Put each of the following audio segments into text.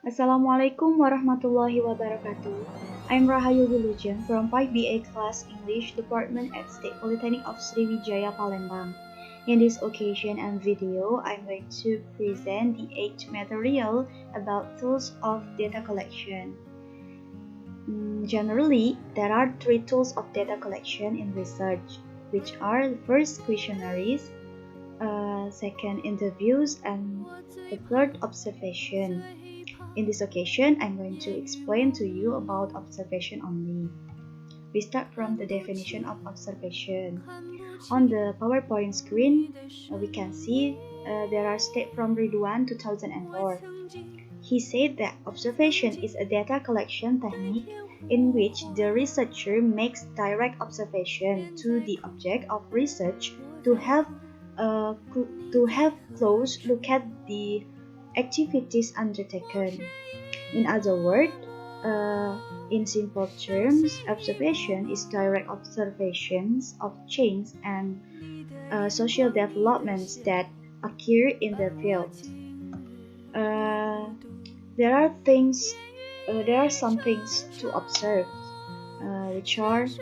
Assalamualaikum warahmatullahi wabarakatuh. I'm Rahayu Wilujeng from 5BA class English department at State Polytechnic of Sriwijaya, Palembang. In this occasion and video, I'm going to present the 8th material about tools of data collection. Generally, there are 3 tools of data collection in research, which are the first questionnaires, second interviews, and the third observation. In this occasion, I'm going to explain to you about observation only. We start from the definition of observation. On the PowerPoint screen, we can see there are statements from Ridwan 2004. He said that observation is a data collection technique in which the researcher makes direct observation to the object of research to have close look at the activities undertaken. In other words, in simple terms, observation is direct observations of change and social developments that occur in the field. There are some things to observe, which are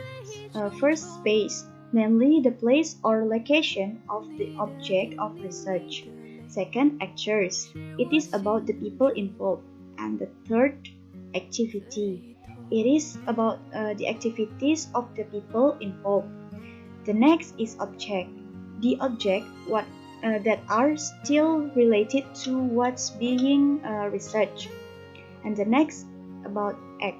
first space, namely the place or location of the object of research. Second, actors. It is about the people involved. And the third, activity. It is about the activities of the people involved. The next is object. The object that are still related to what's being researched. And the next about act.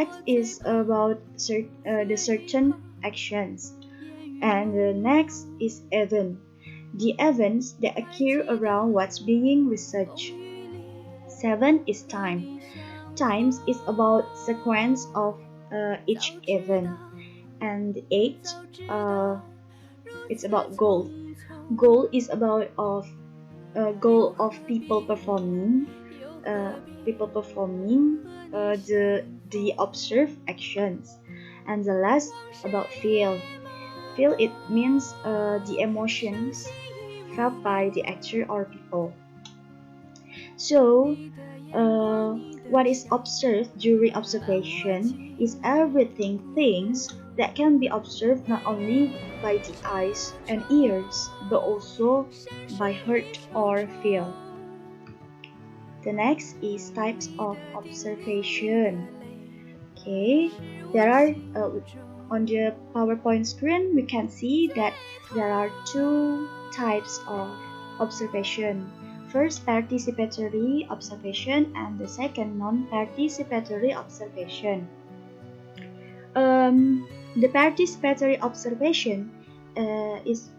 Act is about the certain actions. And the next is event. The events that occur around what's being researched. 7 is time. Times is about sequence of each event. And 8, it's about goal. Goal is about goal of people performing the observed actions. And the last about feel. Feel, it means the emotions felt by the actor or people. So, what is observed during observation is things that can be observed not only by the eyes and ears, but also by heart or feel. The next is types of observation. Okay, there are on the PowerPoint screen we can see that there are 2 types of observation. First, participatory observation, and the second, non-participatory observation. The participatory observation is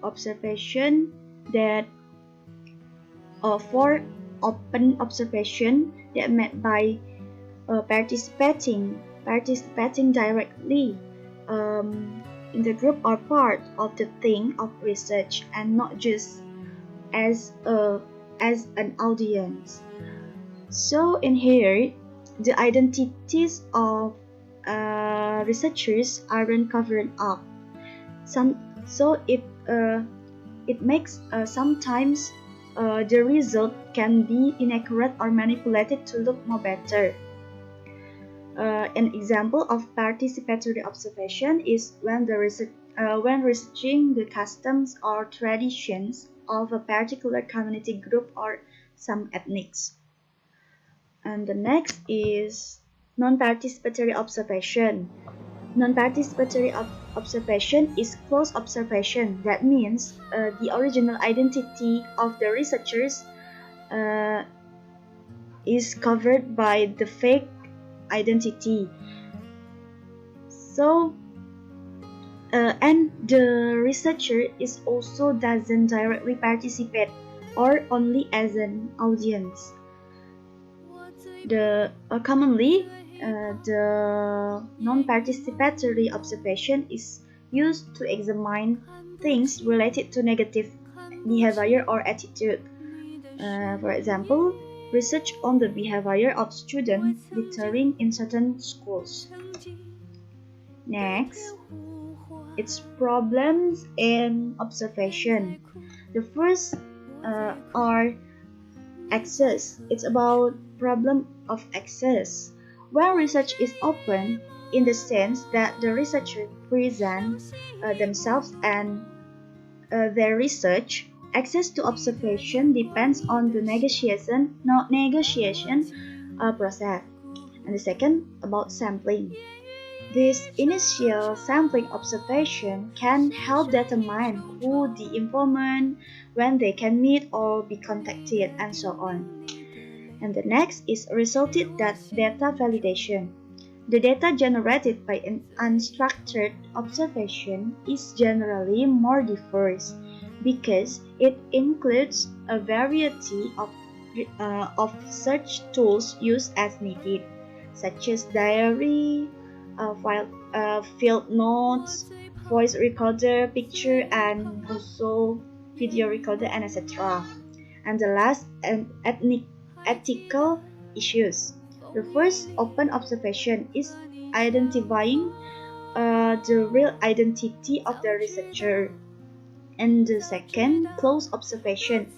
observation that for open observation that made by participating directly in the group or part of the thing of research, and not just as an audience. So in here, the identities of researchers aren't covered up. So it makes sometimes the result can be inaccurate or manipulated to look more better. An example of participatory observation is when researching the customs or traditions of a particular community group or some ethnics. And the next is non-participatory observation. Non-participatory observation is close observation. That means the original identity of the researchers is covered by the fake identity. So, and the researcher is also doesn't directly participate or only as an audience. Commonly, the non-participatory observation is used to examine things related to negative behavior or attitude. For example, research on the behavior of students littering in certain schools. Next, its problems in observation. The first are Access. It's about problem of access. When research is open, in the sense that the researcher present themselves and their research, access to observation depends on the negotiation process. And the second, about sampling. This initial sampling observation can help determine who the informant, when they can meet or be contacted, and so on. And the next is resulted data validation. The data generated by an unstructured observation is generally more diverse because it includes a variety of search tools used as needed, such as diary, field notes, voice recorder, picture, and also video recorder, and etc. And the last, ethical issues. The first open observation is identifying the real identity of the researcher. And the second, closed observation.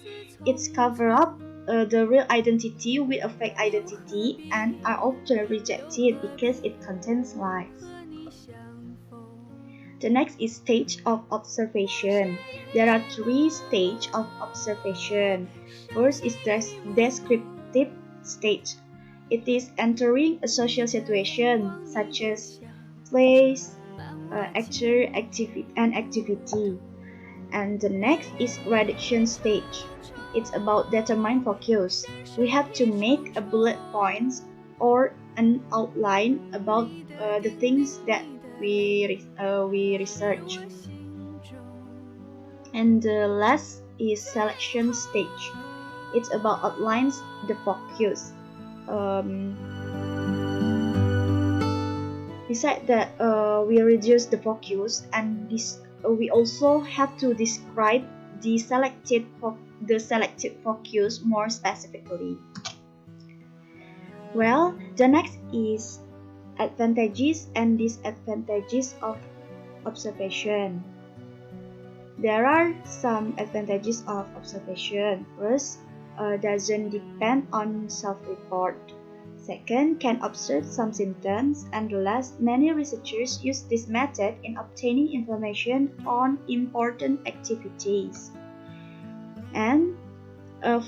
It's cover up the real identity with a fake identity and are often rejected because it contains lies. The next is stage of observation. There are three stages of observation. First is descriptive stage. It is entering a social situation such as place, actor, activity. And the next is reduction stage. It's about determine focus. We have to make a bullet points or an outline about the things that we research. And the last is selection stage. It's about outlines the focus. Besides that, we reduce the focus, and we also have to describe the selected focus more specifically. Well, the next is advantages and disadvantages of observation. There are some advantages of observation. First, doesn't depend on self-report. Second, can observe some symptoms. And last, many researchers use this method in obtaining information on important activities. And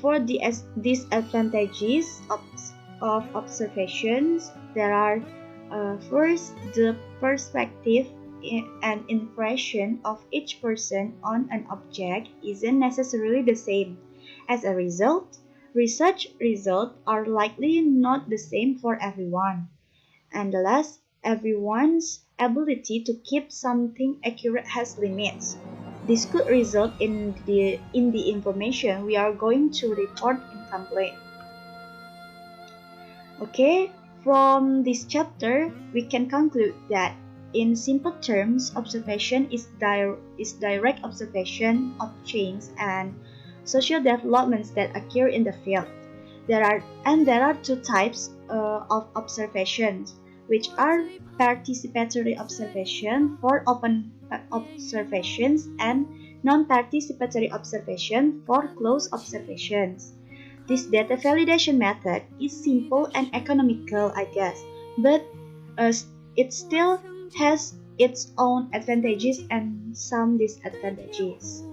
for the disadvantages of observations, there are first, the perspective and impression of each person on an object isn't necessarily the same. As a result, research results are likely not the same for everyone. And last, everyone's ability to keep something accurate has limits. This could result in the information we are going to report incomplete. Okay, from this chapter, we can conclude that in simple terms, observation is direct observation of change and social developments that occur in the field. There are two types of observations, which are participatory observation for open observations and non-participatory observation for closed observations. This data validation method is simple and economical, I guess, but it still has its own advantages and some disadvantages.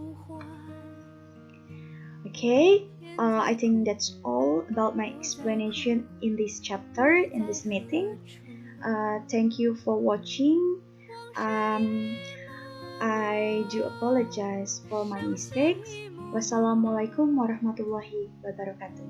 Okay, I think that's all about my explanation in this chapter, in this meeting. Thank you for watching. I do apologize for my mistakes. Wassalamualaikum warahmatullahi wabarakatuh.